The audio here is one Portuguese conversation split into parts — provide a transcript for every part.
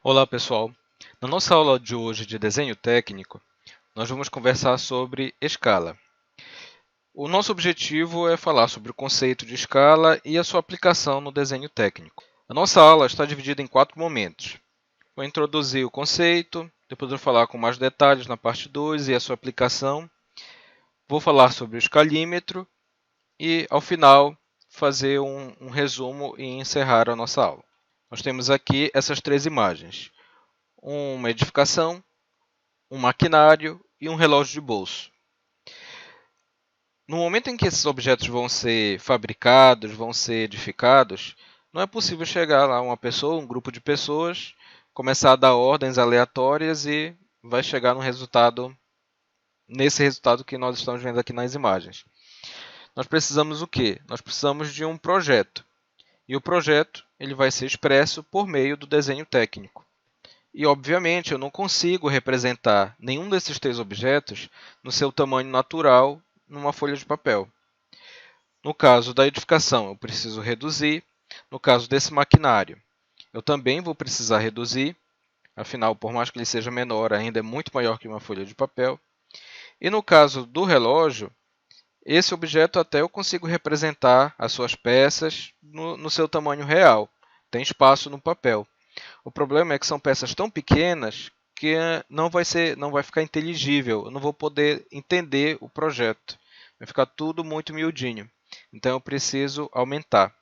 Olá pessoal, na nossa aula de hoje de desenho técnico, nós vamos conversar sobre escala. O nosso objetivo é falar sobre o conceito de escala e a sua aplicação no desenho técnico. A nossa aula está dividida em 4 momentos. Vou introduzir o conceito, depois vou falar com mais detalhes na parte 2 e a sua aplicação. Vou falar sobre o escalímetro e, ao final, fazer um resumo e encerrar a nossa aula. Nós temos aqui essas 3 imagens. Uma edificação, um maquinário e um relógio de bolso. No momento em que esses objetos vão ser fabricados, vão ser edificados, não é possível chegar lá uma pessoa, um grupo de pessoas, começar a dar ordens aleatórias e vai chegar nesse resultado que nós estamos vendo aqui nas imagens. Nós precisamos o quê? Nós precisamos de um projeto. E o projeto ele vai ser expresso por meio do desenho técnico. E, obviamente, eu não consigo representar nenhum desses 3 objetos no seu tamanho natural numa folha de papel. No caso da edificação, eu preciso reduzir. No caso desse maquinário, eu também vou precisar reduzir. Afinal, por mais que ele seja menor, ainda é muito maior que uma folha de papel. E no caso do relógio, esse objeto até eu consigo representar as suas peças no seu tamanho real. Tem espaço no papel. O problema é que são peças tão pequenas que não vai ficar inteligível. Eu não vou poder entender o projeto. Vai ficar tudo muito miudinho. Então eu preciso aumentar.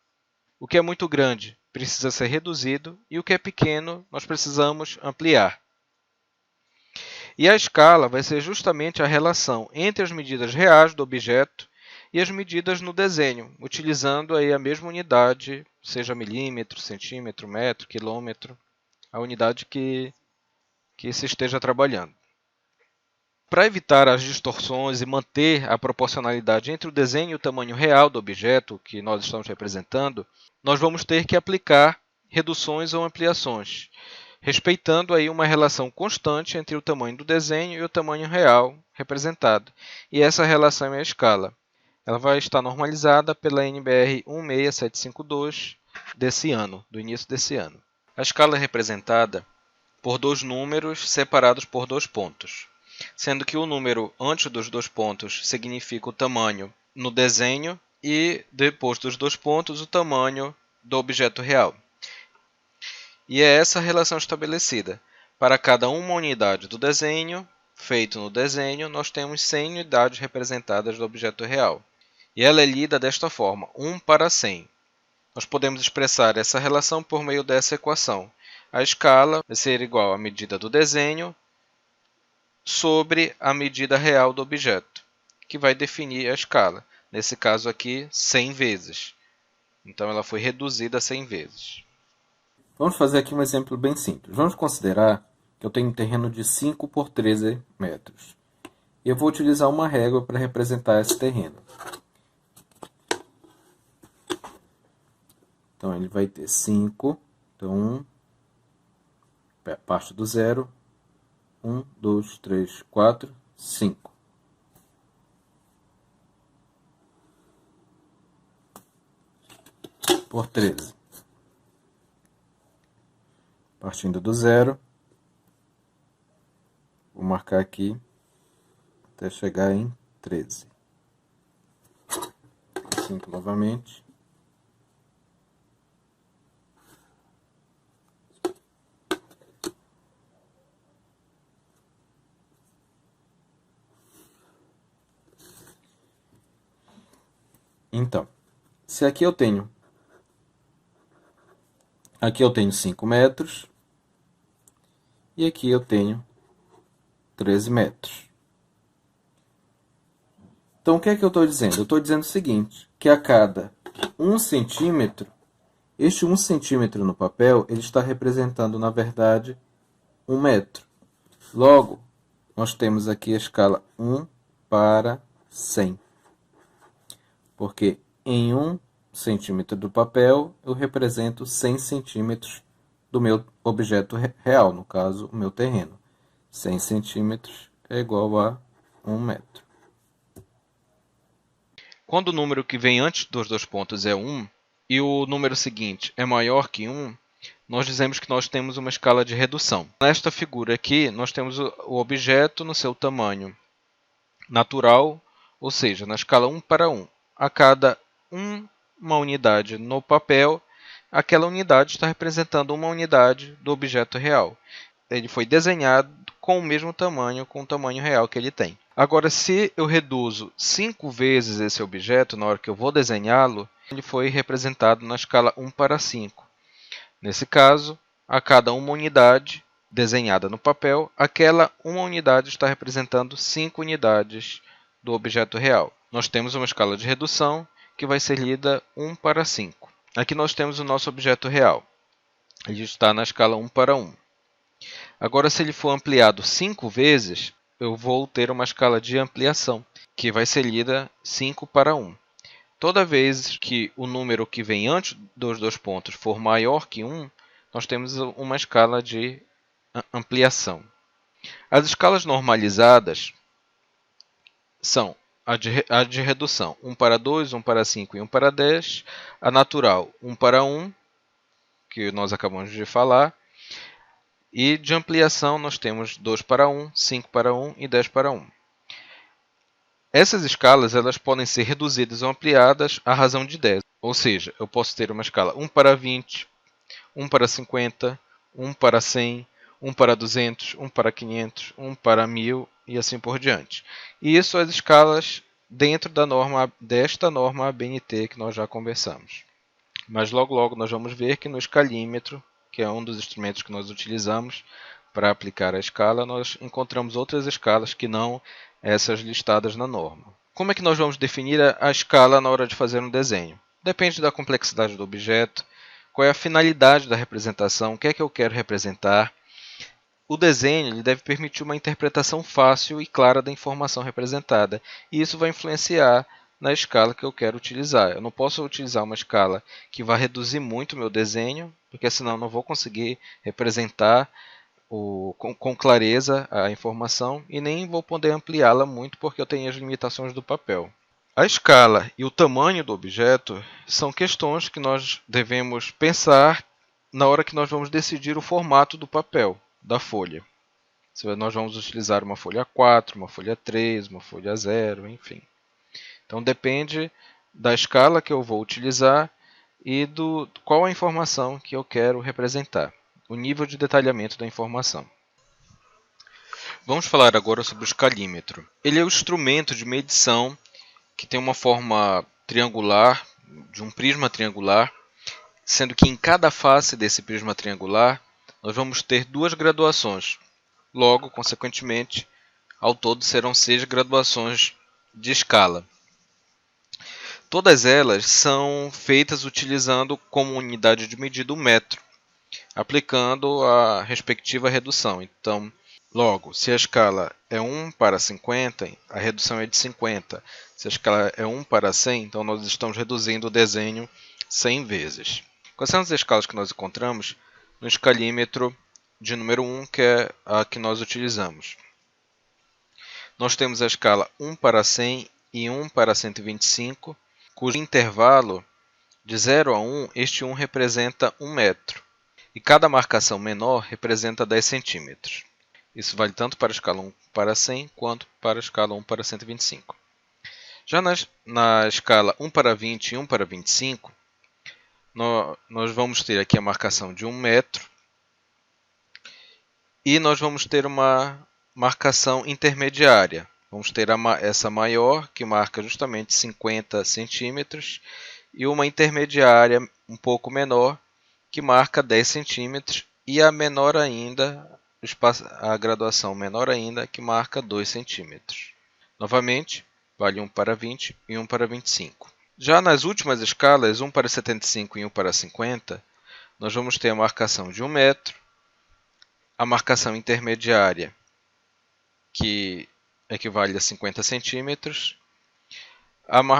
O que é muito grande precisa ser reduzido e o que é pequeno nós precisamos ampliar. E a escala vai ser justamente a relação entre as medidas reais do objeto e as medidas no desenho, utilizando aí a mesma unidade, seja milímetro, centímetro, metro, quilômetro, a unidade que se esteja trabalhando. Para evitar as distorções e manter a proporcionalidade entre o desenho e o tamanho real do objeto que nós estamos representando, nós vamos ter que aplicar reduções ou ampliações, respeitando aí uma relação constante entre o tamanho do desenho e o tamanho real representado. E essa relação é a escala. Ela vai estar normalizada pela NBR 16752 desse ano, do início desse ano. A escala é representada por 2 números separados por 2 pontos, sendo que o número antes dos 2 pontos significa o tamanho no desenho e depois dos 2 pontos o tamanho do objeto real. E é essa a relação estabelecida. Para cada uma unidade do desenho, feito no desenho, nós temos 100 unidades representadas do objeto real. E ela é lida desta forma, 1 para 100. Nós podemos expressar essa relação por meio dessa equação. A escala vai ser igual à medida do desenho sobre a medida real do objeto, que vai definir a escala. Nesse caso aqui, 100 vezes. Então, ela foi reduzida a 100 vezes. Vamos fazer aqui um exemplo bem simples. Vamos considerar que eu tenho um terreno de 5 por 13 metros. E eu vou utilizar uma régua para representar esse terreno. Então, ele vai ter 5. Então, parte do zero. 1, 2, 3, 4, 5. Por 13. Partindo do zero. Vou marcar aqui até chegar em 13. 5 novamente. Então, se aqui eu tenho 5 metros e aqui eu tenho 13 metros. Então, o que é que eu estou dizendo? Eu estou dizendo o seguinte, que a cada 1 centímetro, este 1 centímetro no papel, ele está representando, na verdade, 1 metro. Logo, nós temos aqui a escala 1 para 100. Porque em 1 centímetro do papel, eu represento 100 centímetros do meu objeto real, no caso, o meu terreno. 100 centímetros é igual a 1 metro. Quando o número que vem antes dos 2 pontos é 1 e o número seguinte é maior que 1, nós dizemos que nós temos uma escala de redução. Nesta figura aqui, nós temos o objeto no seu tamanho natural, ou seja, na escala 1 para 1. A cada uma unidade no papel, aquela unidade está representando uma unidade do objeto real. Ele foi desenhado com o mesmo tamanho, com o tamanho real que ele tem. Agora, se eu reduzo 5 vezes esse objeto, na hora que eu vou desenhá-lo, ele foi representado na escala 1 para 5. Nesse caso, a cada uma unidade desenhada no papel, aquela uma unidade está representando 5 unidades do objeto real. Nós temos uma escala de redução que vai ser lida 1 para 5. Aqui nós temos o nosso objeto real. Ele está na escala 1 para 1. Agora, se ele for ampliado 5 vezes, eu vou ter uma escala de ampliação, que vai ser lida 5 para 1. Toda vez que o número que vem antes dos dois pontos for maior que 1, nós temos uma escala de ampliação. As escalas normalizadas são a de redução 1 para 2, 1 para 5 e 1 para 10. A natural 1 para 1, que nós acabamos de falar. E de ampliação nós temos 2 para 1, 5 para 1 e 10 para 1. Essas escalas elas podem ser reduzidas ou ampliadas à razão de 10. Ou seja, eu posso ter uma escala 1 para 20, 1 para 50, 1 para 100, 1 para 200, 1 para 500, 1 para 1000 e assim por diante. E isso as escalas dentro desta norma ABNT que nós já conversamos. Mas logo nós vamos ver que no escalímetro, que é um dos instrumentos que nós utilizamos para aplicar a escala, nós encontramos outras escalas que não essas listadas na norma. Como é que nós vamos definir a escala na hora de fazer um desenho? Depende da complexidade do objeto, qual é a finalidade da representação, o que é que eu quero representar. O desenho ele deve permitir uma interpretação fácil e clara da informação representada, e isso vai influenciar na escala que eu quero utilizar. Eu não posso utilizar uma escala que vai reduzir muito o meu desenho, porque senão eu não vou conseguir representar com clareza a informação e nem vou poder ampliá-la muito porque eu tenho as limitações do papel. A escala e o tamanho do objeto são questões que nós devemos pensar na hora que nós vamos decidir o formato do papel, da folha. Se nós vamos utilizar uma folha 4, uma folha 3, uma folha 0, enfim. Então depende da escala que eu vou utilizar e qual a informação que eu quero representar, o nível de detalhamento da informação. Vamos falar agora sobre o escalímetro. Ele é o instrumento de medição que tem uma forma triangular, de um prisma triangular, sendo que em cada face desse prisma triangular nós vamos ter duas graduações. Logo, consequentemente, ao todo serão 6 graduações de escala. Todas elas são feitas utilizando como unidade de medida o metro, aplicando a respectiva redução. Então, logo, se a escala é 1 para 50, a redução é de 50. Se a escala é 1 para 100, então nós estamos reduzindo o desenho 100 vezes. Quais são as escalas que nós encontramos no escalímetro de número 1, que é a que nós utilizamos? Nós temos a escala 1 para 100 e 1 para 125, cujo intervalo de 0 a 1, este 1 representa 1 metro. E cada marcação menor representa 10 centímetros. Isso vale tanto para a escala 1 para 100 quanto para a escala 1 para 125. Já na escala 1 para 20 e 1 para 25, nós vamos ter aqui a marcação de 1 metro e nós vamos ter uma marcação intermediária. Vamos ter essa maior, que marca justamente 50 centímetros, e uma intermediária um pouco menor, que marca 10 centímetros, e a menor ainda, a graduação menor ainda, que marca 2 centímetros. Novamente, vale 1 para 20 e 1 para 25. Já nas últimas escalas, 1 para 75 e 1 para 50, nós vamos ter a marcação de 1 metro, a marcação intermediária, que equivale a 50 centímetros,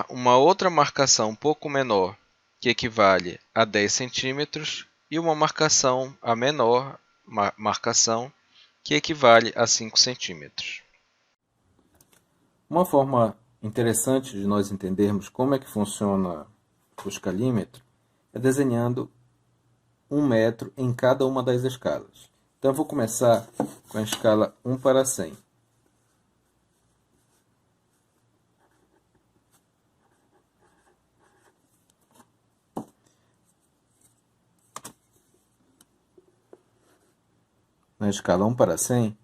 uma outra marcação um pouco menor, que equivale a 10 centímetros, e uma marcação, a menor marcação, que equivale a 5 centímetros. Uma forma interessante de nós entendermos como é que funciona o escalímetro é desenhando 1 metro em cada uma das escalas. Então, eu vou começar com a escala 1 para 100. Na escala 1 para 100,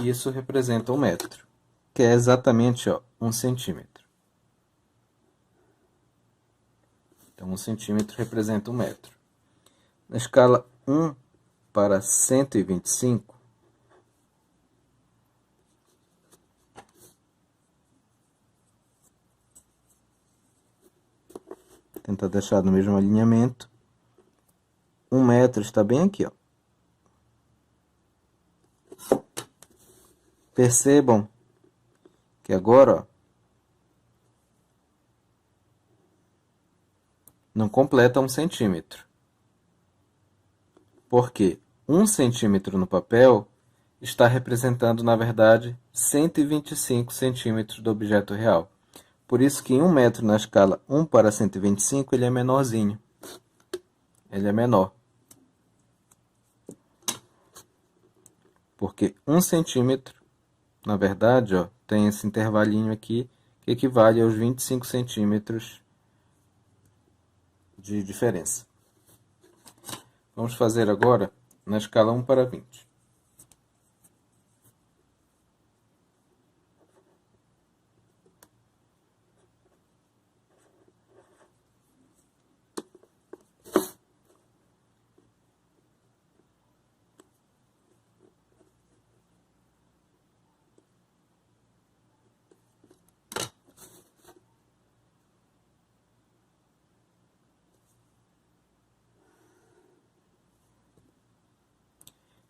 isso representa 1 metro, que é exatamente 1 centímetro. Então, 1 centímetro representa 1 metro. Na escala 1 para 125, tentar deixar no mesmo alinhamento, 1 metro está bem aqui, ó. Percebam que agora, ó, não completa 1 centímetro. Porque 1 centímetro no papel está representando, na verdade, 125 centímetros do objeto real. Por isso que em 1 metro na escala 1 para 125, ele é menorzinho. Ele é menor. Porque 1 centímetro, na verdade, ó, tem esse intervalinho aqui, que equivale aos 25 centímetros de diferença. Vamos fazer agora na escala 1 para 20.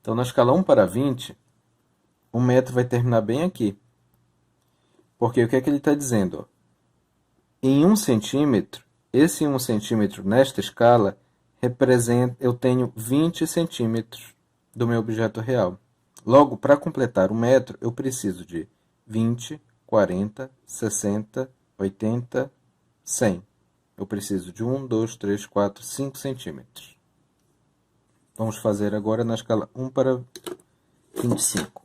Então, na escala 1 para 20, 1 metro vai terminar bem aqui. Porque o que é que ele está dizendo? Ó? Em 1 centímetro, esse 1 centímetro nesta escala, representa, eu tenho 20 centímetros do meu objeto real. Logo, para completar 1 metro, eu preciso de 20, 40, 60, 80, 100. Eu preciso de 1, 2, 3, 4, 5 centímetros. Vamos fazer agora na escala 1 para 25.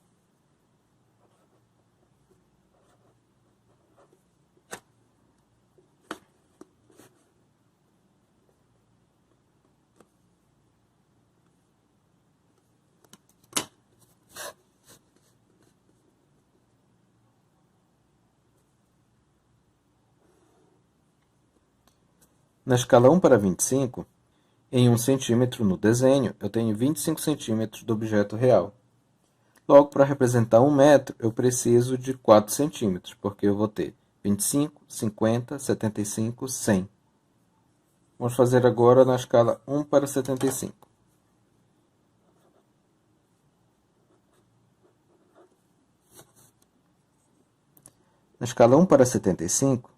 Na escala 1 para 25, em 1 centímetro no desenho, eu tenho 25 centímetros do objeto real. Logo, para representar 1 metro, eu preciso de 4 centímetros, porque eu vou ter 25, 50, 75, 100. Vamos fazer agora na escala 1 para 75. Na escala 1 para 75,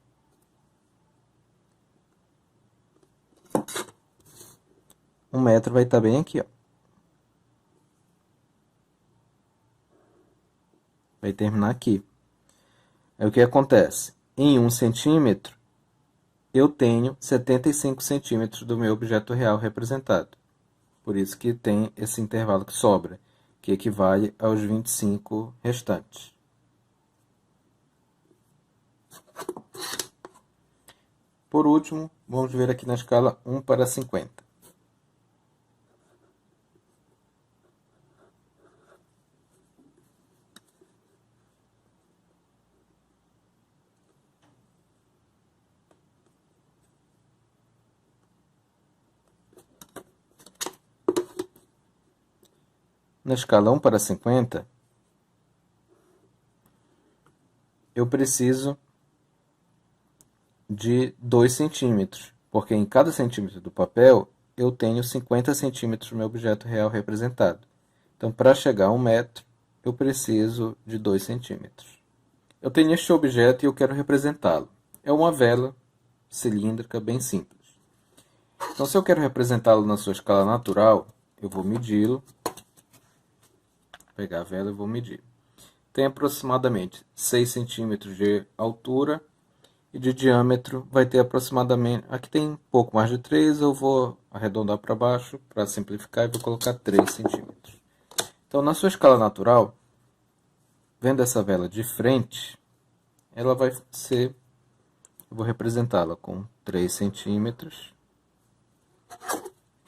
um metro vai estar bem aqui, ó. Vai terminar aqui. Aí o que acontece? Em 1 centímetro, eu tenho 75 centímetros do meu objeto real representado. Por isso que tem esse intervalo que sobra, que equivale aos 25 restantes. Por último, vamos ver aqui na escala 1 para 50. Na escala 1 para 50, eu preciso de 2 centímetros, porque em cada centímetro do papel eu tenho 50 centímetros do meu objeto real representado. Então, para chegar a 1 metro, eu preciso de 2 centímetros. Eu tenho este objeto e eu quero representá-lo. É uma vela cilíndrica bem simples. Então, se eu quero representá-lo na sua escala natural, eu vou medi-lo. Pegar a vela e vou medir. Tem aproximadamente 6 centímetros de altura E de diâmetro vai ter aproximadamente... Aqui tem um pouco mais de 3, eu vou arredondar para baixo para simplificar e vou colocar 3 centímetros. Então, na sua escala natural, vendo essa vela de frente, ela vai ser... Eu vou representá-la com 3 centímetros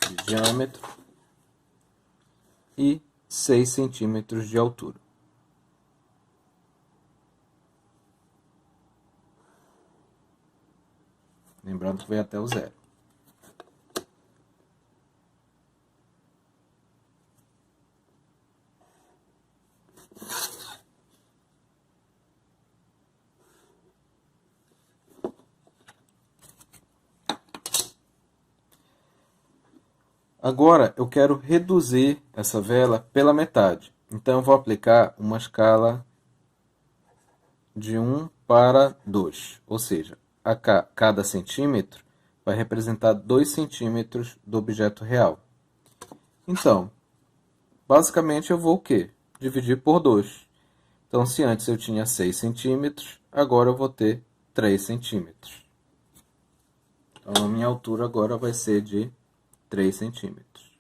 de diâmetro e 6 centímetros de altura. Lembrando que vai até o zero. Agora eu quero reduzir essa vela pela metade. Então eu vou aplicar uma escala de 1 para 2. Ou seja, cada centímetro vai representar 2 centímetros do objeto real. Então, basicamente eu vou o quê? Dividir por 2. Então, se antes eu tinha 6 centímetros, agora eu vou ter 3 centímetros. Então, a minha altura agora vai ser de 3 centímetros.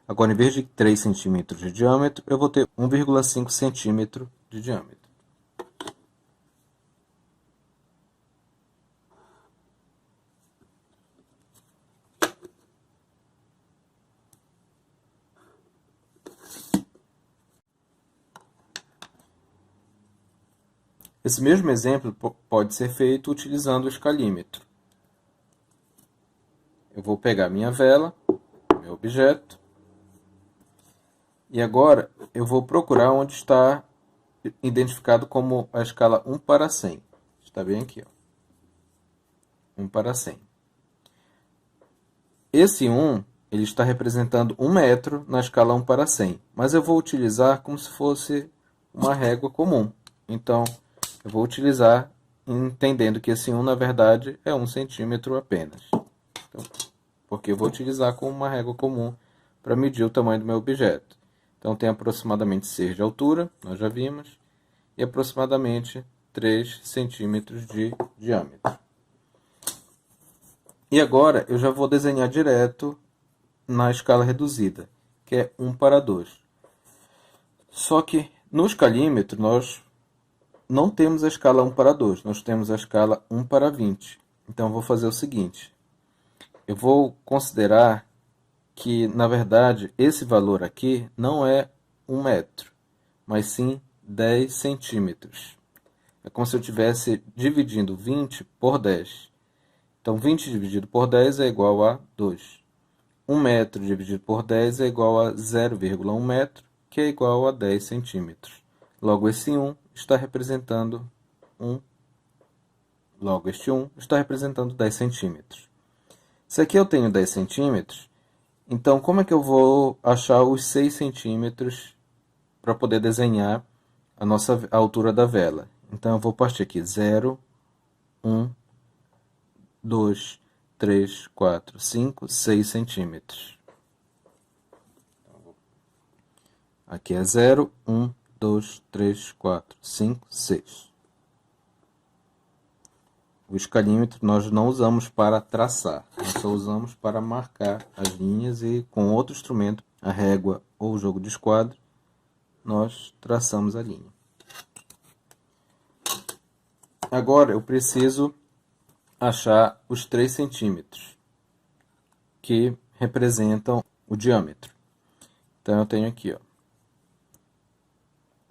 Agora, em vez de 3 centímetros de diâmetro, eu vou ter 1,5 centímetro de diâmetro. Esse mesmo exemplo pode ser feito utilizando o escalímetro. Eu vou pegar minha vela, meu objeto, e agora eu vou procurar onde está identificado como a escala 1 para 100. Está bem aqui, ó. 1 para 100. Esse 1 ele está representando 1 metro na escala 1 para 100, mas eu vou utilizar como se fosse uma régua comum. Então, eu vou utilizar entendendo que esse 1, na verdade, é 1 centímetro apenas. Então, porque eu vou utilizar como uma régua comum para medir o tamanho do meu objeto. Então, tem aproximadamente 6 de altura, nós já vimos, e aproximadamente 3 centímetros de diâmetro. E agora, eu já vou desenhar direto na escala reduzida, que é 1 para 2. Só que no escalímetro, nós não temos a escala 1 para 2, nós temos a escala 1 para 20. Então, eu vou fazer o seguinte. Eu vou considerar que, na verdade, esse valor aqui não é 1 metro, mas sim 10 centímetros. É como se eu estivesse dividindo 20 por 10. Então, 20 dividido por 10 é igual a 2. 1 metro dividido por 10 é igual a 0,1 metro, que é igual a 10 centímetros. Logo, esse 1 está representando 1. Logo, este 1 está representando 10 centímetros. Se aqui eu tenho 10 centímetros, então como é que eu vou achar os 6 centímetros para poder desenhar a altura da vela? Então eu vou partir aqui 0, 1, 2, 3, 4, 5, 6 centímetros. Aqui é 0, 1, 2, 3, 4, 5, 6. O escalímetro nós não usamos para traçar, nós só usamos para marcar as linhas e com outro instrumento, a régua ou o jogo de esquadro, nós traçamos a linha. Agora eu preciso achar os 3 centímetros que representam o diâmetro. Então eu tenho aqui, ó,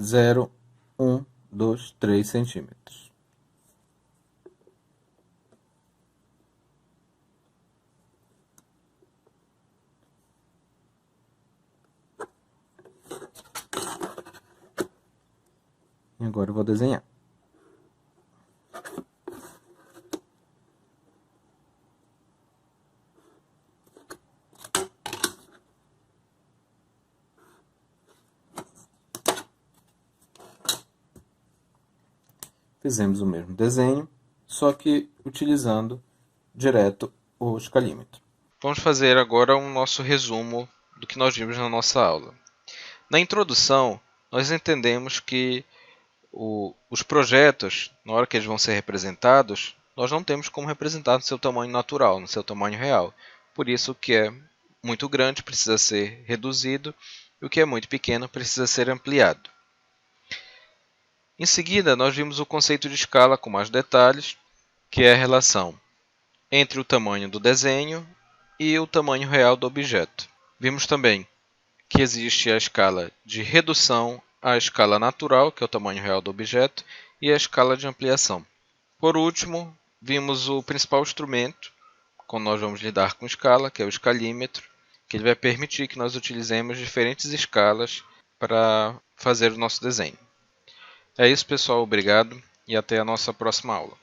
0, 1, 2, 3 centímetros. E agora eu vou desenhar. Fizemos o mesmo desenho, só que utilizando direto o escalímetro. Vamos fazer agora um nosso resumo do que nós vimos na nossa aula. Na introdução, nós entendemos que Os projetos, na hora que eles vão ser representados, nós não temos como representar no seu tamanho natural, no seu tamanho real. Por isso, o que é muito grande precisa ser reduzido e o que é muito pequeno precisa ser ampliado. Em seguida, nós vimos o conceito de escala com mais detalhes, que é a relação entre o tamanho do desenho e o tamanho real do objeto. Vimos também que existe a escala de redução, a escala natural, que é o tamanho real do objeto, e a escala de ampliação. Por último, vimos o principal instrumento, quando nós vamos lidar com escala, que é o escalímetro, que ele vai permitir que nós utilizemos diferentes escalas para fazer o nosso desenho. É isso, pessoal. Obrigado e até a nossa próxima aula.